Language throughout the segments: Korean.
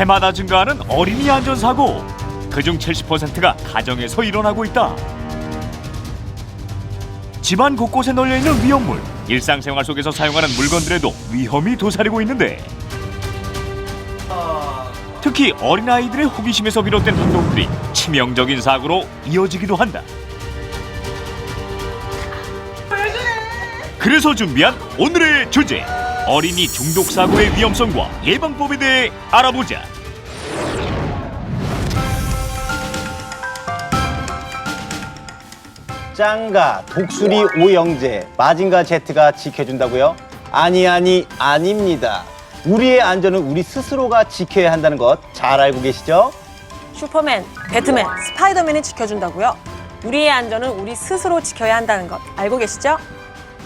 해마다 증가하는 어린이 안전사고. 그중 70%가 가정에서 일어나고 있다. 집안 곳곳에 널려있는 위험물. 일상생활 속에서 사용하는 물건들에도 위험이 도사리고 있는데, 특히 어린아이들의 호기심에서 비롯된 행동들이 치명적인 사고로 이어지기도 한다. 그래서 준비한 오늘의 주제, 어린이 중독 사고의 위험성과 예방법에 대해 알아보자. 짱가, 독수리, 오영재, 마징가 제트가 지켜준다고요? 아닙니다. 우리의 안전은 우리 스스로가 지켜야 한다는 것 잘 알고 계시죠? 슈퍼맨, 배트맨, 스파이더맨이 지켜준다고요? 우리의 안전은 우리 스스로 지켜야 한다는 것 알고 계시죠?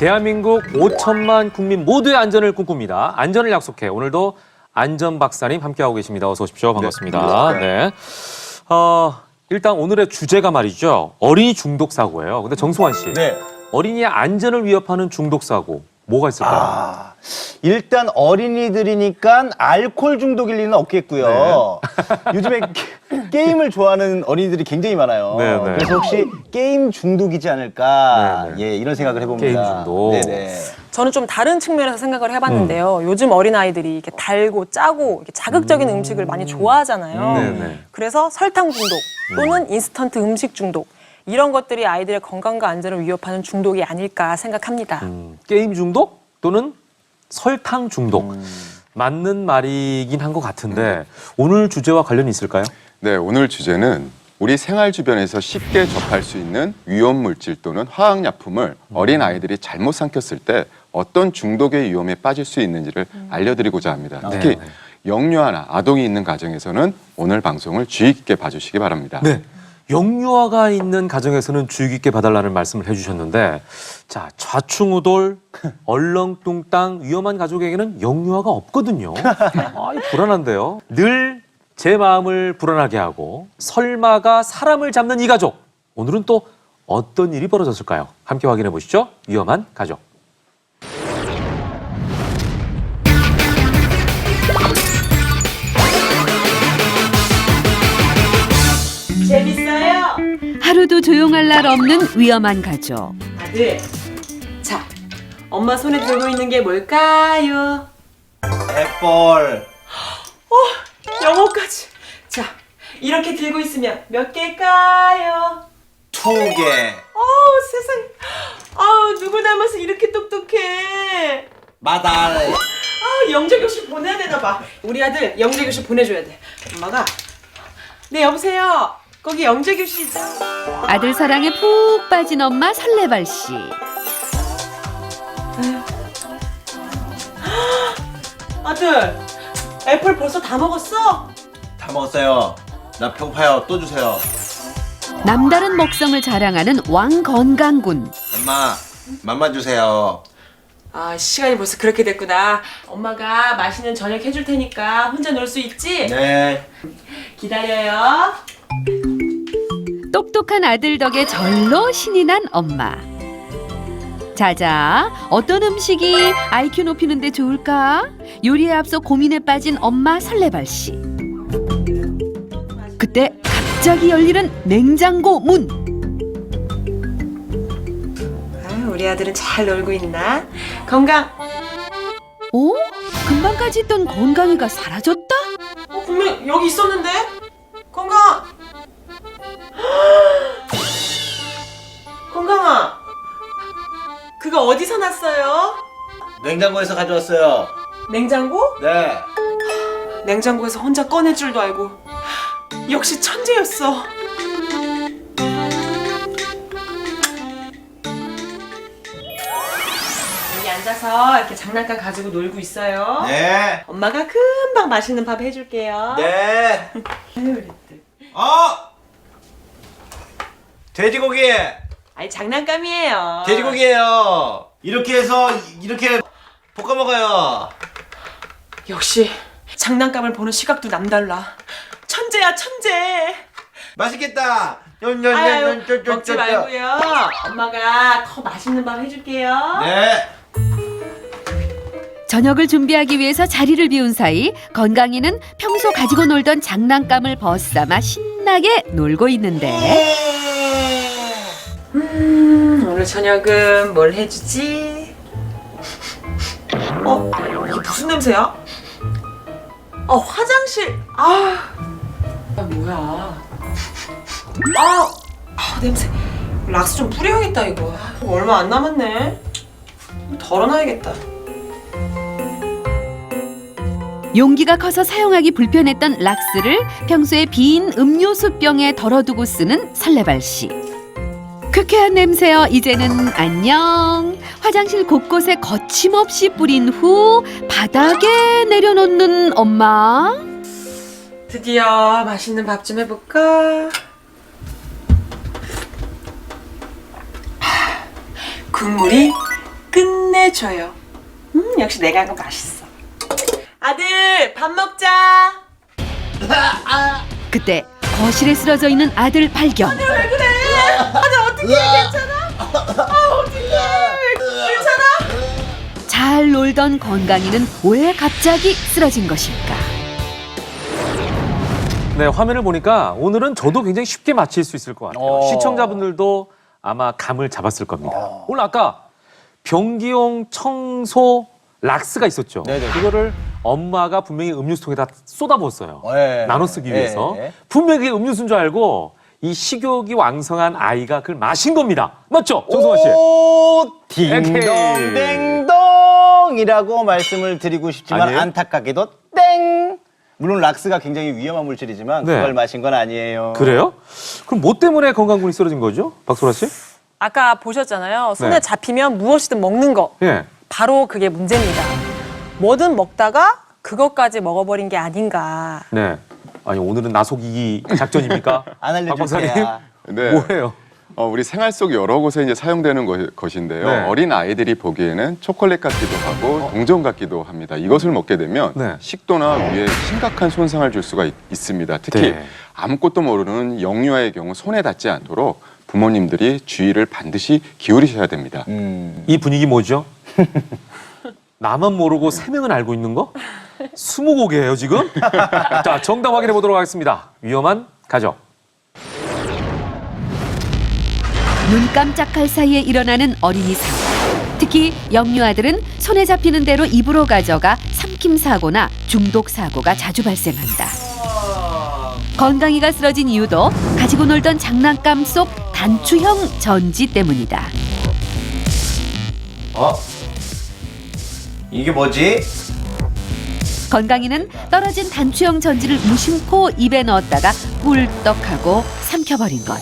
대한민국 5천만 국민 모두의 안전을 꿈꿉니다. 안전을 약속해. 오늘도 안전 박사님 함께하고 계십니다. 어서 오십시오. 반갑습니다. 네. 일단 오늘의 주제가 말이죠. 어린이 중독 사고예요. 근데 정승환 씨, 네. 어린이의 안전을 위협하는 중독 사고 뭐가 있을까요? 일단 어린이들이니까 알코올 중독일 리는 없겠고요. 요즘에 게임을 좋아하는 어린이들이 굉장히 많아요. 네. 그래서 혹시 게임 중독이지 않을까? 네. 예, 이런 생각을 해봅니다. 게임 중독. 네네. 저는 좀 다른 측면에서 생각을 해봤는데요. 요즘 어린아이들이 이렇게 달고 짜고 이렇게 자극적인 음식을 많이 좋아하잖아요. 네네. 그래서 설탕 중독 또는 인스턴트 음식 중독 이런 것들이 아이들의 건강과 안전을 위협하는 중독이 아닐까 생각합니다. 게임 중독 또는 설탕 중독. 맞는 말이긴 한 것 같은데 오늘 주제와 관련이 있을까요? 네, 오늘 주제는 우리 생활 주변에서 쉽게 접할 수 있는 위험 물질 또는 화학약품을 어린 아이들이 잘못 삼켰을 때 어떤 중독의 위험에 빠질 수 있는지를 알려드리고자 합니다. 특히 영유아나 아동이 있는 가정에서는 오늘 방송을 주의 깊게 봐주시기 바랍니다. 네. 영유아가 있는 가정에서는 주의 깊게 봐달라는 말씀을 해주셨는데, 자, 좌충우돌, 얼렁뚱땅 위험한 가족에게는 영유아가 없거든요. 불안한데요. 늘 제 마음을 불안하게 하고 설마가 사람을 잡는 이 가족. 오늘은 또 어떤 일이 벌어졌을까요? 함께 확인해 보시죠. 위험한 가족. 재밌어요? 하루도 조용할 날 없는 위험한 가족. 아들, 자, 엄마 손에 들고 있는 게 뭘까요? 갯벌. 영어까지. 자, 이렇게 들고 있으면 몇 개일까요? 2개. 세상에. 누구 닮아서 이렇게 똑똑해. 마달. 영재교실 보내야 되나 봐. 우리 아들 영재교실 보내줘야 돼. 엄마가. 네, 여보세요. 거기 영재교실이죠? 아들 사랑에 푹 빠진 엄마 설레발 씨. 아들, 애플 벌써 다 먹었어? 다 먹었어요. 나 배고파요. 또 주세요. 남다른 먹성을 자랑하는 왕건강군. 엄마, 맘만 주세요. 시간이 벌써 그렇게 됐구나. 엄마가 맛있는 저녁 해줄 테니까 혼자 놀 수 있지? 네. 기다려요. 똑똑한 아들 덕에 절로 신이 난 엄마. 자자, 어떤 음식이 IQ 높이는 데 좋을까? 요리에 앞서 고민에 빠진 엄마 설레발 씨. 그때 갑자기 열리는 냉장고 문. 우리 아들은 잘 놀고 있나? 건강. 오? 금방까지 있던 건강이가 사라졌다? 분명 여기 있었는데? 건강. 건강아. 그거 어디서 났어요? 냉장고에서 가져왔어요. 냉장고? 네. 냉장고에서 혼자 꺼낼 줄도 알고. 역시 천재였어. 여기 앉아서 이렇게 장난감 가지고 놀고 있어요. 네. 엄마가 금방 맛있는 밥 해줄게요. 네. 우리들. 돼지고기. 아니 장난감이에요. 돼지고기예요. 이렇게 해서 이렇게 볶아 먹어요. 역시 장난감을 보는 시각도 남달라. 천재야 천재. 맛있겠다. 아유 먹지 말고요. 엄마가 더 맛있는 밥 해줄게요. 네. 저녁을 준비하기 위해서 자리를 비운 사이 건강이는 평소 가지고 놀던 장난감을 벗삼아 신나게 놀고 있는데 오늘 저녁은 뭘 해주지? 이게 무슨 냄새야? 화장실. 뭐야? 냄새. 락스 좀 뿌려야겠다 이거. 얼마 안 남았네. 덜어놔야겠다. 용기가 커서 사용하기 불편했던 락스를 평소에 빈 음료수병에 덜어두고 쓰는 설레발 씨. 쾌쾌한 냄새여 이제는 안녕. 화장실 곳곳에 거침없이 뿌린 후 바닥에 내려놓는 엄마. 드디어 맛있는 밥 좀 해볼까? 국물이 끝내줘요. 역시 내가 한 거 맛있어. 아들 밥 먹자. 그때 거실에 쓰러져 있는 아들 발견. 왜 그래? 아들 어떻게 괜찮아? 어떡해. 괜찮아? 잘 놀던 건강이는 왜 갑자기 쓰러진 것일까? 네, 화면을 보니까 오늘은 저도 굉장히 쉽게 맞힐 수 있을 것 같아요. 시청자분들도 아마 감을 잡았을 겁니다. 오늘 아까 변기용 청소 락스가 있었죠. 네네. 그거를 엄마가 분명히 음료수통에다 쏟아부었어요. 네. 나눠 쓰기 위해서. 네. 분명히 그게 음료수인 줄 알고 이 식욕이 왕성한 아이가 그걸 마신 겁니다. 맞죠? 정성환 씨. 오, 딩동댕동이라고 말씀을 드리고 싶지만 아니에요? 안타깝게도 땡. 물론 락스가 굉장히 위험한 물질이지만 네. 그걸 마신 건 아니에요. 그래요? 그럼 뭐 때문에 건강군이 쓰러진 거죠? 박소라 씨? 아까 보셨잖아요. 손에 네. 잡히면 무엇이든 먹는 거. 예. 바로 그게 문제입니다. 뭐든 먹다가 그것까지 먹어버린 게 아닌가. 네. 아니 오늘은 나속이기 작전입니까? 안 박 박사님? 알려줄게요. 네. 뭐예요? 우리 생활 속 여러 곳에 이제 사용되는 것인데요. 네. 어린 아이들이 보기에는 초콜릿 같기도 하고 동전 같기도 합니다. 이것을 먹게 되면 네. 식도나 위에 심각한 손상을 줄 수가 있습니다. 특히 네. 아무것도 모르는 영유아의 경우 손에 닿지 않도록 부모님들이 주의를 반드시 기울이셔야 됩니다. 이 분위기 뭐죠? 나만 모르고 세 명은 알고 있는 거? 20곡이에요 지금? 자, 정답 확인해 보도록 하겠습니다. 위험한 가족. 눈 깜짝할 사이에 일어나는 어린이 사고. 특히 영유아들은 손에 잡히는 대로 입으로 가져가 삼킴 사고나 중독 사고가 자주 발생한다. 건강이가 쓰러진 이유도 가지고 놀던 장난감 속 단추형 전지 때문이다. 이게 뭐지? 건강이는 떨어진 단추형 전지를 무심코 입에 넣었다가 꿀떡하고 삼켜버린 것.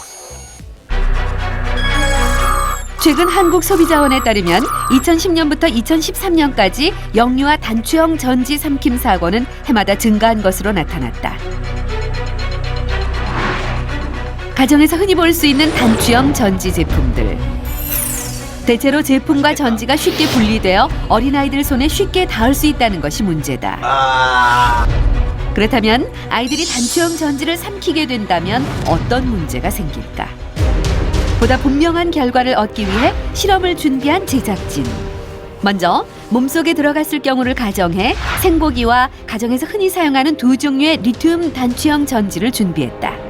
최근 한국소비자원에 따르면 2010년부터 2013년까지 영유아 단추형 전지 삼킴 사고는 해마다 증가한 것으로 나타났다. 가정에서 흔히 볼 수 있는 단추형 전지 제품들. 대체로 제품과 전지가 쉽게 분리되어 어린아이들 손에 쉽게 닿을 수 있다는 것이 문제다. 그렇다면 아이들이 단추형 전지를 삼키게 된다면 어떤 문제가 생길까? 보다 분명한 결과를 얻기 위해 실험을 준비한 제작진. 먼저 몸속에 들어갔을 경우를 가정해 생고기와 가정에서 흔히 사용하는 두 종류의 리튬 단추형 전지를 준비했다.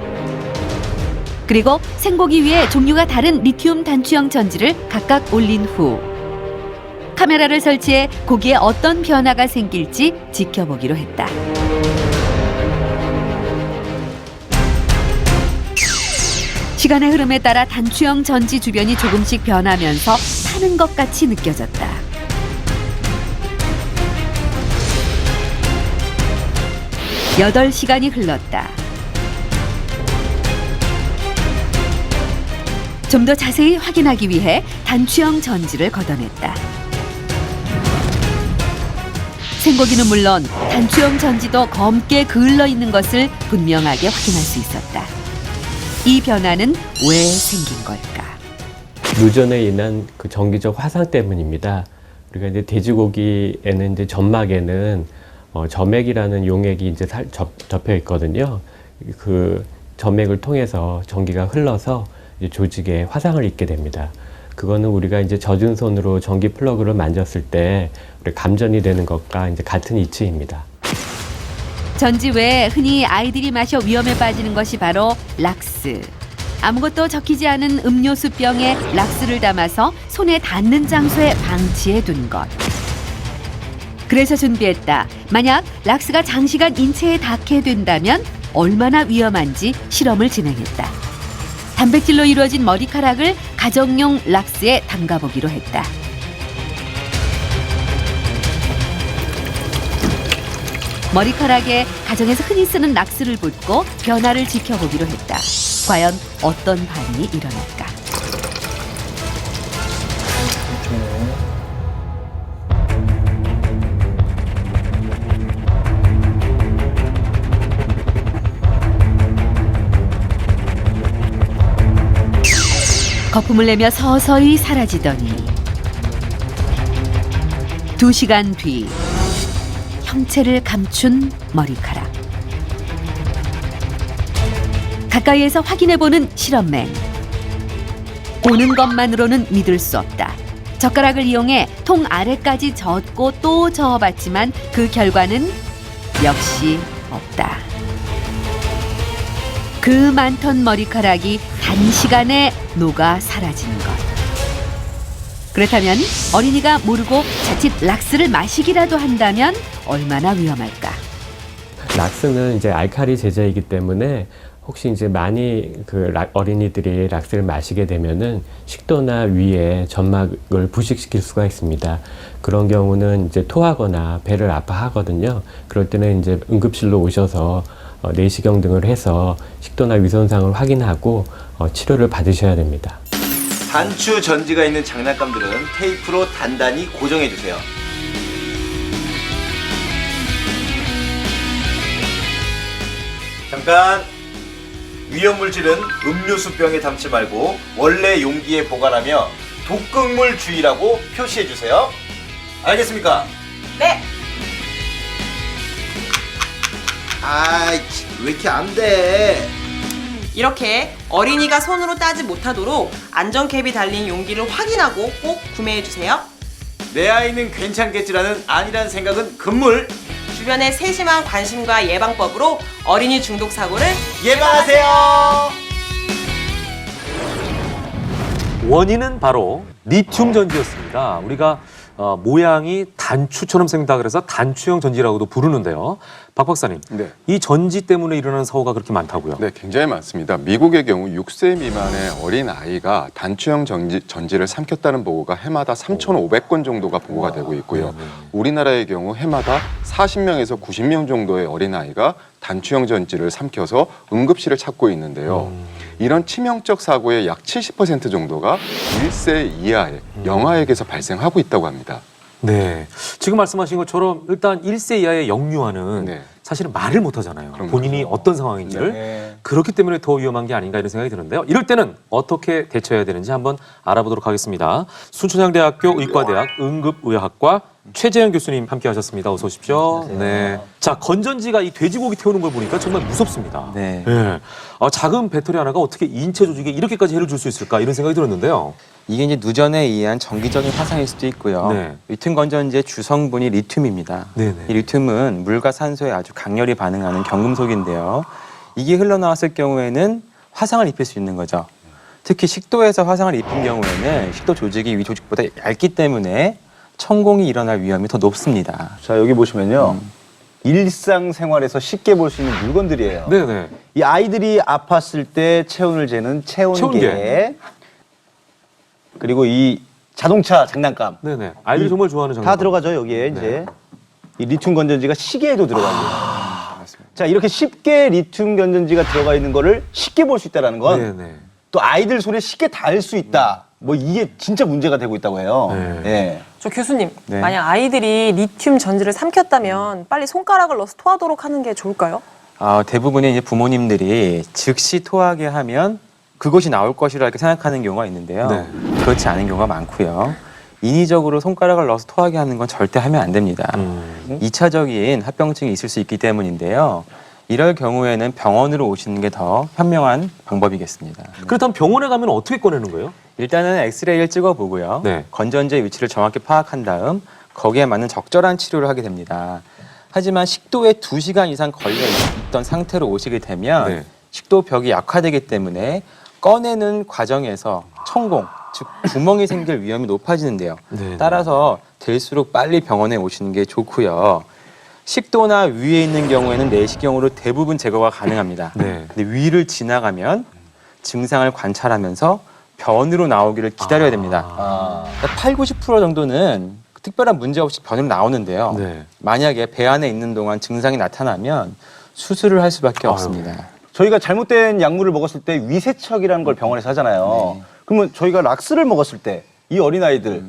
그리고 생고기 위에 종류가 다른 리튬 단추형 전지를 각각 올린 후 카메라를 설치해 고기에 어떤 변화가 생길지 지켜보기로 했다. 시간의 흐름에 따라 단추형 전지 주변이 조금씩 변하면서 타는 것 같이 느껴졌다. 여덟 시간이 흘렀다. 좀 더 자세히 확인하기 위해 단추형 전지를 걷어냈다. 생고기는 물론 단추형 전지도 검게 그을러 있는 것을 분명하게 확인할 수 있었다. 이 변화는 왜 생긴 걸까? 누전에 인한 그 전기적 화상 때문입니다. 우리가 이제 돼지고기에는 이제 점막에는 점액이라는 용액이 이제 접혀 있거든요. 그 점액을 통해서 전기가 흘러서 이제 조직에 화상을 입게 됩니다. 그거는 우리가 이제 젖은 손으로 전기 플러그를 만졌을 때 우리 감전이 되는 것과 이제 같은 이치입니다. 전지 외에 흔히 아이들이 마셔 위험에 빠지는 것이 바로 락스. 아무것도 적히지 않은 음료수 병에 락스를 담아서 손에 닿는 장소에 방치해 둔 것. 그래서 준비했다. 만약 락스가 장시간 인체에 닿게 된다면 얼마나 위험한지 실험을 진행했다. 단백질로 이루어진 머리카락을 가정용 락스에 담가보기로 했다. 머리카락에 가정에서 흔히 쓰는 락스를 붓고 변화를 지켜보기로 했다. 과연 어떤 반응이 일어날까? 거품을 내며 서서히 사라지더니 2시간 뒤 형체를 감춘 머리카락. 가까이에서 확인해보는 실험맨. 보는 것만으로는 믿을 수 없다. 젓가락을 이용해 통 아래까지 젓고 또 저어봤지만 그 결과는 역시 없다. 그 많던 머리카락이 단시간에 녹아 사라진 것. 그렇다면 어린이가 모르고 자칫 락스를 마시기라도 한다면 얼마나 위험할까? 락스는 이제 알칼리 제제이기 때문에 혹시 이제 많이 어린이들이 락스를 마시게 되면은 식도나 위에 점막을 부식시킬 수가 있습니다. 그런 경우는 이제 토하거나 배를 아파하거든요. 그럴 때는 이제 응급실로 오셔서 내시경 등을 해서 식도나 위 손상을 확인하고 치료를 받으셔야 됩니다. 단추 전지가 있는 장난감들은 테이프로 단단히 고정해 주세요. 잠깐. 위험 물질은 음료수 병에 담지 말고 원래 용기에 보관하며 독극물 주의라고 표시해 주세요. 알겠습니까? 네. 아이, 왜 이렇게 안 돼? 이렇게 어린이가 손으로 따지 못하도록 안전캡이 달린 용기를 확인하고 꼭 구매해주세요. 내 아이는 괜찮겠지라는 아니라는 생각은 금물. 주변의 세심한 관심과 예방법으로 어린이 중독 사고를 예방하세요. 원인은 바로 리튬 전지였습니다. 우리가 모양이 단추처럼 생긴다 그래서 단추형 전지라고도 부르는데요. 박 박사님, 네. 이 전지 때문에 일어나는 사고가 그렇게 많다고요? 네, 굉장히 많습니다. 미국의 경우 6세 미만의 어린 아이가 단추형 전지를 삼켰다는 보고가 해마다 3,500건 정도가 보고가 되고 있고요. 우리나라의 경우 해마다 40명에서 90명 정도의 어린 아이가 단추형 전지를 삼켜서 응급실을 찾고 있는데요. 이런 치명적 사고의 약 70% 정도가 1세 이하의 영아에게서 발생하고 있다고 합니다. 네. 지금 말씀하신 것처럼 일단 1세 이하의 영유아는 네. 사실은 말을 못 하잖아요. 그럼요. 본인이 어떤 상황인지를. 네. 그렇기 때문에 더 위험한 게 아닌가 이런 생각이 드는데요. 이럴 때는 어떻게 대처해야 되는지 한번 알아보도록 하겠습니다. 순천향대학교 의과대학 응급의학과 최재현 교수님 함께 하셨습니다. 어서 오십시오. 네. 자, 건전지가 이 돼지고기 태우는 걸 보니까 정말 무섭습니다. 네. 예. 작은 배터리 하나가 어떻게 인체 조직에 이렇게까지 해를 줄 수 있을까 이런 생각이 들었는데요. 이게 이제 누전에 의한 정기적인 화상일 수도 있고요. 네. 리튬 건전지의 주성분이 리튬입니다. 네네. 이 리튬은 물과 산소에 아주 강렬히 반응하는 경금속인데요. 이게 흘러나왔을 경우에는 화상을 입힐 수 있는 거죠. 특히 식도에서 화상을 입힌 경우에는 식도 조직이 위 조직보다 얇기 때문에 천공이 일어날 위험이 더 높습니다. 자, 여기 보시면요. 일상생활에서 쉽게 볼 수 있는 물건들이에요. 네네. 이 아이들이 아팠을 때 체온을 재는 체온계. 체온계. 그리고 이 자동차 장난감. 네네. 아이들이 정말 좋아하는 장난. 다 들어가죠, 여기에 이제. 이 리튬 건전지가 시계에도 들어가요. 자, 이렇게 쉽게 리튬 건전지가 들어가 있는 거를 쉽게 볼 수 있다는 건 네네. 또 아이들 손에 쉽게 닿을 수 있다. 뭐 이게 진짜 문제가 되고 있다고 해요. 네. 예. 저 교수님, 네. 만약 아이들이 리튬 전지를 삼켰다면 빨리 손가락을 넣어서 토하도록 하는 게 좋을까요? 대부분의 이제 부모님들이 즉시 토하게 하면 그것이 나올 것이라 이렇게 생각하는 경우가 있는데요. 네. 그렇지 않은 경우가 많고요. 인위적으로 손가락을 넣어서 토하게 하는 건 절대 하면 안 됩니다. 2차적인 합병증이 있을 수 있기 때문인데요. 이럴 경우에는 병원으로 오시는 게 더 현명한 방법이겠습니다. 그렇다면 병원에 가면 어떻게 꺼내는 거예요? 일단은 엑스레이를 찍어보고요. 네. 건전지의 위치를 정확히 파악한 다음 거기에 맞는 적절한 치료를 하게 됩니다. 하지만 식도에 2시간 이상 걸려 있던 상태로 오시게 되면 네. 식도벽이 약화되기 때문에 꺼내는 과정에서 천공, 즉 구멍이 생길 위험이 높아지는데요. 네. 따라서 될수록 빨리 병원에 오시는 게 좋고요. 식도나 위에 있는 경우에는 내시경으로 대부분 제거가 가능합니다. 네. 근데 위를 지나가면 증상을 관찰하면서 변으로 나오기를 기다려야 됩니다. 그러니까 8, 90% 정도는 특별한 문제 없이 변으로 나오는데요. 네. 만약에 배 안에 있는 동안 증상이 나타나면 수술을 할 수밖에 없습니다. 저희가 잘못된 약물을 먹었을 때 위세척이라는 걸 병원에서 하잖아요. 그러면 저희가 락스를 먹었을 때 이 어린아이들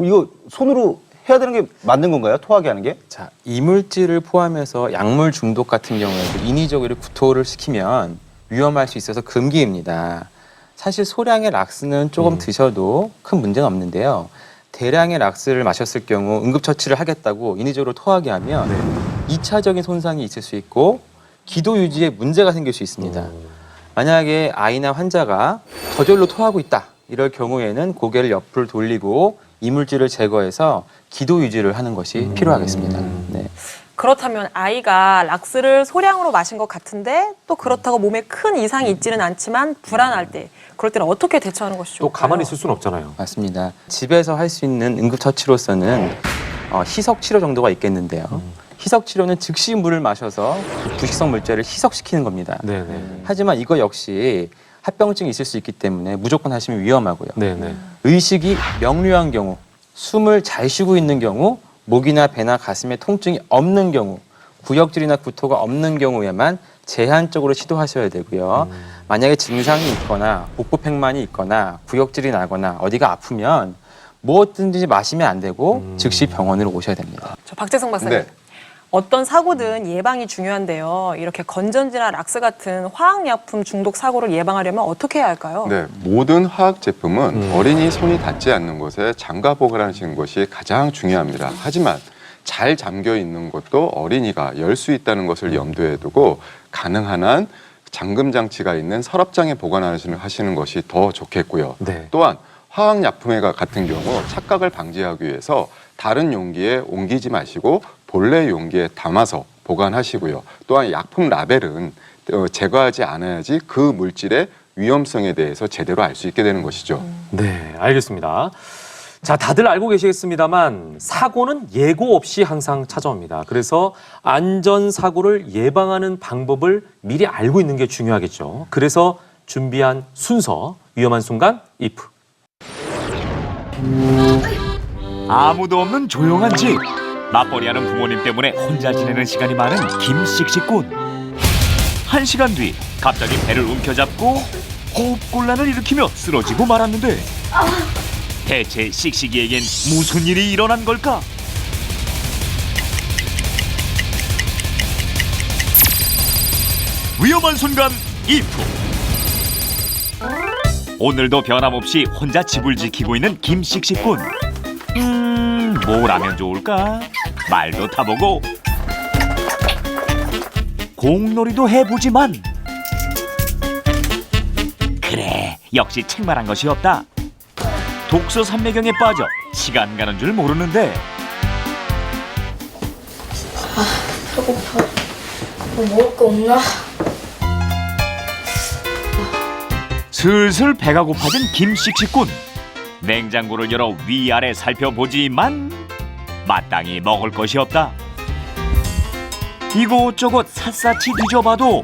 이거 손으로 해야 되는 게 맞는 건가요? 토하게 하는 게? 자, 이물질을 포함해서 약물 중독 같은 경우에도 인위적으로 구토를 시키면 위험할 수 있어서 금기입니다. 사실 소량의 락스는 조금 드셔도 큰 문제는 없는데요. 대량의 락스를 마셨을 경우 응급처치를 하겠다고 인위적으로 토하게 하면 2차적인 손상이 있을 수 있고 기도 유지에 문제가 생길 수 있습니다. 만약에 아이나 환자가 저절로 토하고 있다 이럴 경우에는 고개를 옆으로 돌리고 이물질을 제거해서 기도 유지를 하는 것이 필요하겠습니다. 네. 그렇다면 아이가 락스를 소량으로 마신 것 같은데 또 그렇다고 몸에 큰 이상이 있지는 않지만 불안할 때 그럴 때는 어떻게 대처하는 것이 또 좋을까요? 가만히 있을 수는 없잖아요. 맞습니다. 집에서 할 수 있는 응급처치로서는 희석 치료 정도가 있겠는데요. 희석 치료는 즉시 물을 마셔서 부식성 물질을 희석시키는 겁니다. 네네. 하지만 이거 역시 합병증이 있을 수 있기 때문에 무조건 하시면 위험하고요. 네네. 의식이 명료한 경우, 숨을 잘 쉬고 있는 경우, 목이나 배나 가슴에 통증이 없는 경우, 구역질이나 구토가 없는 경우에만 제한적으로 시도하셔야 되고요. 만약에 증상이 있거나 복부팽만이 있거나 구역질이 나거나 어디가 아프면 무엇든지 마시면 안 되고 즉시 병원으로 오셔야 됩니다. 저 박재성 박사님. 네. 어떤 사고든 예방이 중요한데요. 이렇게 건전지나 락스 같은 화학약품 중독 사고를 예방하려면 어떻게 해야 할까요? 네, 모든 화학 제품은 어린이 손이 닿지 않는 곳에 장가 보관하시는 것이 가장 중요합니다. 하지만 잘 잠겨 있는 것도 어린이가 열 수 있다는 것을 염두에 두고 가능한 한 잠금 장치가 있는 서랍장에 보관하시는 것이 더 좋겠고요. 네. 또한 화학약품 같은 경우 착각을 방지하기 위해서 다른 용기에 옮기지 마시고 본래 용기에 담아서 보관하시고요. 또한 약품 라벨은 제거하지 않아야지 그 물질의 위험성에 대해서 제대로 알 수 있게 되는 것이죠. 네, 알겠습니다. 자, 다들 알고 계시겠습니다만 사고는 예고 없이 항상 찾아옵니다. 그래서 안전사고를 예방하는 방법을 미리 알고 있는 게 중요하겠죠. 그래서 준비한 순서, 위험한 순간 if. 아무도 없는 조용한 집. 맞벌이하는 부모님 때문에 혼자 지내는 시간이 많은 김씩씩군. 1시간 뒤 갑자기 배를 움켜잡고 호흡곤란을 일으키며 쓰러지고 말았는데 대체 씩씩이에겐 무슨 일이 일어난 걸까? 위험한 순간 if. 오늘도 변함없이 혼자 집을 지키고 있는 김씩씩군. 뭘 하면 좋을까? 말도 타보고 공놀이도 해보지만 그래, 역시 책만한 것이 없다. 독서 삼매경에 빠져 시간 가는 줄 모르는데 배고파. 뭐 먹을 거 없나? 슬슬 배가 고파진 김씩씩군. 냉장고를 열어 위아래 살펴보지만 마땅히 먹을 것이 없다. 이곳저곳 샅샅이 뒤져봐도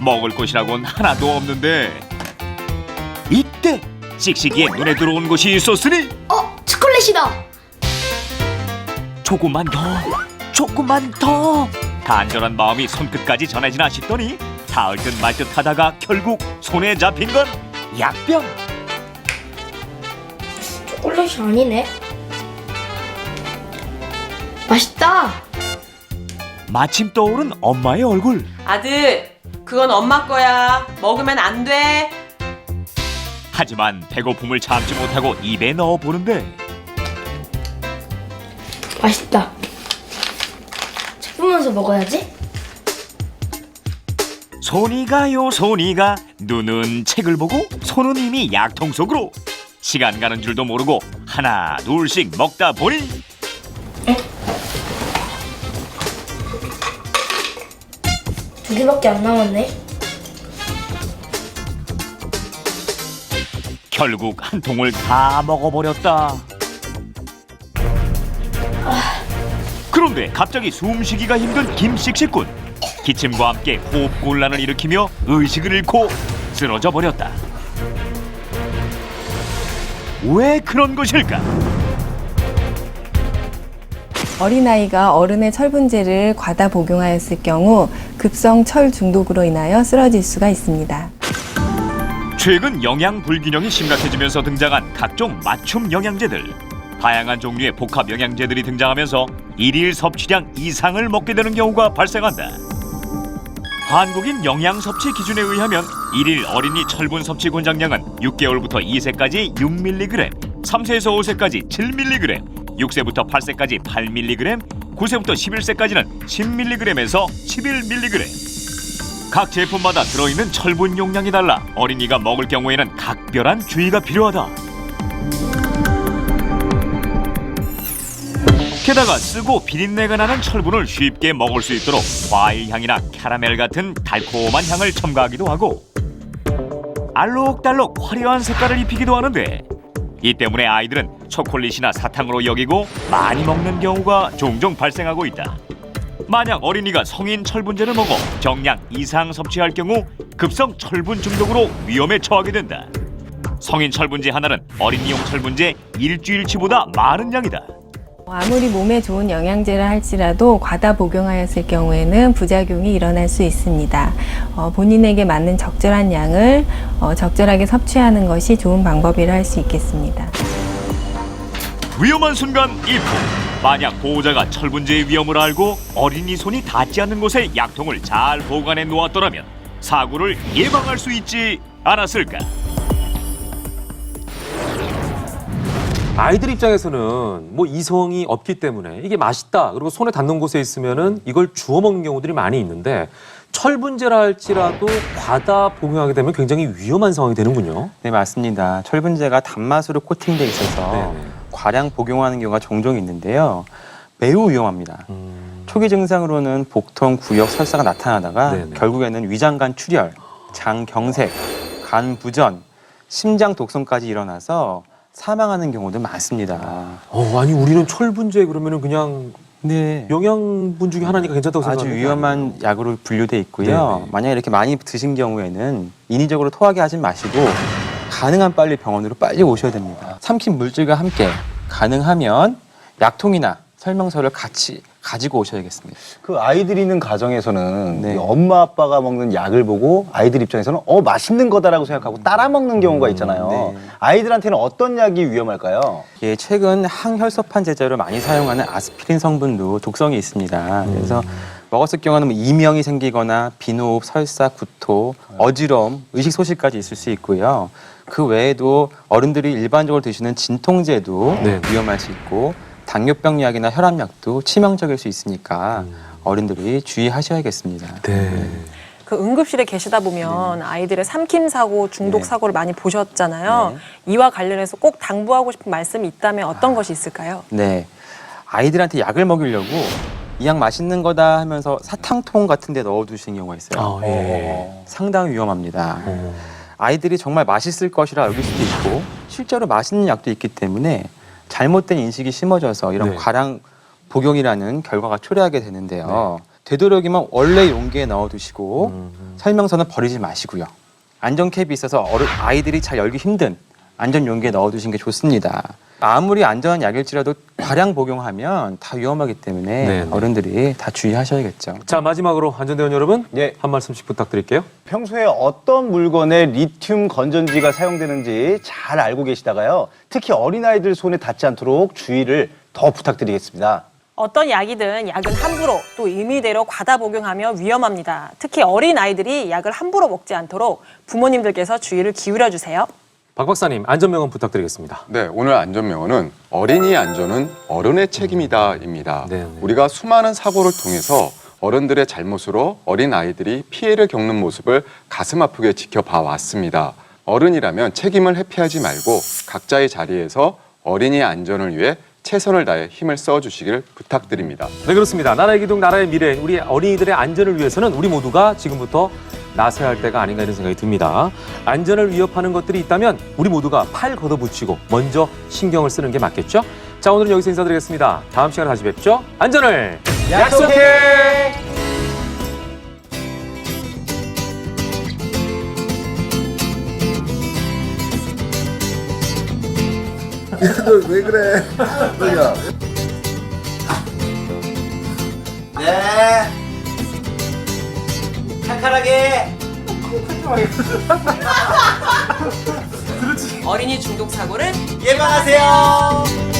먹을 것이라고는 하나도 없는데 이때 씩씩이의 눈에 들어온 것이 있었으니 초콜릿이다. 조금만 더 간절한 마음이 손끝까지 전해지나 싶더니 닿을 듯 말 듯 하다가 결국 손에 잡힌 건 약병. 초콜릿이 아니네. 맛있다. 마침 떠오른 엄마의 얼굴. 아들, 그건 엄마 거야. 먹으면 안 돼. 하지만 배고픔을 참지 못하고 입에 넣어보는데 맛있다. 씹으면서 먹어야지. 손이 가요 손이 가. 눈은 책을 보고 손은 이미 약통 속으로. 시간 가는 줄도 모르고 하나 둘씩 먹다 보니 두 개밖에 안 남았네. 결국 한 통을 다 먹어버렸다. 그런데 갑자기 숨쉬기가 힘든 김씩씩군. 기침과 함께 호흡곤란을 일으키며 의식을 잃고 쓰러져 버렸다. 왜 그런 것일까? 어린아이가 어른의 철분제를 과다 복용하였을 경우 급성 철 중독으로 인하여 쓰러질 수가 있습니다. 최근 영양 불균형이 심각해지면서 등장한 각종 맞춤 영양제들. 다양한 종류의 복합 영양제들이 등장하면서 일일 섭취량 이상을 먹게 되는 경우가 발생한다. 한국인 영양 섭취 기준에 의하면 일일 어린이 철분 섭취 권장량은 6개월부터 2세까지 6mg, 3세에서 5세까지 7mg, 6세부터 8세까지 8mg, 9세부터 11세까지는 10mg에서 11mg. 각 제품마다 들어있는 철분 용량이 달라 어린이가 먹을 경우에는 각별한 주의가 필요하다. 게다가 쓰고 비린내가 나는 철분을 쉽게 먹을 수 있도록 과일 향이나 캐러멜 같은 달콤한 향을 첨가하기도 하고 알록달록 화려한 색깔을 입히기도 하는데 이 때문에 아이들은 초콜릿이나 사탕으로 여기고 많이 먹는 경우가 종종 발생하고 있다. 만약 어린이가 성인 철분제를 먹어 정량 이상 섭취할 경우 급성 철분 중독으로 위험에 처하게 된다. 성인 철분제 하나는 어린이용 철분제 일주일치보다 많은 양이다. 아무리 몸에 좋은 영양제를 할지라도 과다 복용하였을 경우에는 부작용이 일어날 수 있습니다. 본인에게 맞는 적절한 양을 적절하게 섭취하는 것이 좋은 방법이라 할 수 있겠습니다. 위험한 순간 1품. 만약 보호자가 철분제의 위험을 알고 어린이 손이 닿지 않는 곳에 약통을 잘 보관해 놓았더라면 사고를 예방할 수 있지 않았을까? 아이들 입장에서는 뭐 이성이 없기 때문에 이게 맛있다 그리고 손에 닿는 곳에 있으면은 이걸 주워 먹는 경우들이 많이 있는데 철분제라 할지라도 과다 복용하게 되면 굉장히 위험한 상황이 되는군요. 네, 맞습니다. 철분제가 단맛으로 코팅돼 있어서 네네. 과량 복용하는 경우가 종종 있는데요. 매우 위험합니다. 초기 증상으로는 복통, 구역, 설사가 나타나다가 네네. 결국에는 위장관 출혈, 장 경색, 간 부전, 심장 독성까지 일어나서 사망하는 경우도 많습니다. 아니 우리는 철분제 그러면은 그냥 네. 영양분 중에 하나니까 괜찮다고 아주 생각하는데 위험한 약으로 분류돼 있고요. 네네. 만약에 이렇게 많이 드신 경우에는 인위적으로 토하게 하지 마시고 가능한 빨리 병원으로 빨리 오셔야 됩니다. 삼킨 물질과 함께 가능하면 약통이나 설명서를 같이 가지고 오셔야겠습니다. 그 아이들이 있는 가정에서는 네. 이 엄마 아빠가 먹는 약을 보고 아이들 입장에서는 맛있는 거다라고 생각하고 따라 먹는 경우가 있잖아요. 네. 아이들한테는 어떤 약이 위험할까요? 예, 최근 항혈소판 제제로 많이 사용하는 아스피린 성분도 독성이 있습니다. 그래서 먹었을 경우는 뭐 이명이 생기거나 비호흡, 설사, 구토, 어지러움, 의식 소실까지 있을 수 있고요. 그 외에도 어른들이 일반적으로 드시는 진통제도 네. 위험할 수 있고 당뇨병 약이나 혈압약도 치명적일 수 있으니까 어른들이 주의하셔야겠습니다. 네. 그 응급실에 계시다 보면 아이들의 삼킴 사고, 중독 네. 사고를 많이 보셨잖아요. 이와 관련해서 꼭 당부하고 싶은 말씀이 있다면 어떤 것이 있을까요? 네, 아이들한테 약을 먹이려고 이 약 맛있는 거다 하면서 사탕통 같은 데 넣어두시는 경우가 있어요. 상당히 위험합니다. 아이들이 정말 맛있을 것이라 여길 수도 있고 실제로 맛있는 약도 있기 때문에 잘못된 인식이 심어져서 이런 네. 과량 복용이라는 결과가 초래하게 되는데요. 되도록이면 원래 용기에 넣어두시고 설명서는 버리지 마시고요. 안전캡이 있어서 아이들이 잘 열기 힘든 안전 용기에 넣어두신 게 좋습니다. 아무리 안전한 약일지라도 과량 복용하면 다 위험하기 때문에 네네. 어른들이 다 주의하셔야겠죠. 자 마지막으로 안전대원 여러분 예. 한 말씀씩 부탁드릴게요. 평소에 어떤 물건에 리튬 건전지가 사용되는지 잘 알고 계시다가요. 특히 어린아이들 손에 닿지 않도록 주의를 더 부탁드리겠습니다. 어떤 약이든 약은 함부로 또 임의대로 과다 복용하면 위험합니다. 특히 어린 아이들이 약을 함부로 먹지 않도록 부모님들께서 주의를 기울여 주세요. 박 박사님 안전명언 부탁드리겠습니다. 네, 오늘 안전명언은 어린이 안전은 어른의 책임이다입니다. 네. 우리가 수많은 사고를 통해서 어른들의 잘못으로 어린 아이들이 피해를 겪는 모습을 가슴 아프게 지켜봐 왔습니다. 어른이라면 책임을 회피하지 말고 각자의 자리에서 어린이의 안전을 위해 최선을 다해 힘을 써주시길 부탁드립니다. 네, 그렇습니다. 나라의 기둥, 나라의 미래인 우리 어린이들의 안전을 위해서는 우리 모두가 지금부터 나서야 할 때가 아닌가 이런 생각이 듭니다. 안전을 위협하는 것들이 있다면 우리 모두가 팔 걷어붙이고 먼저 신경을 쓰는 게 맞겠죠? 자, 오늘은 여기서 인사드리겠습니다. 다음 시간에 다시 뵙죠. 안전을 약속해! 왜 그래? 너야. 네. 칼칼하게. 어린이 중독 사고를 예방하세요.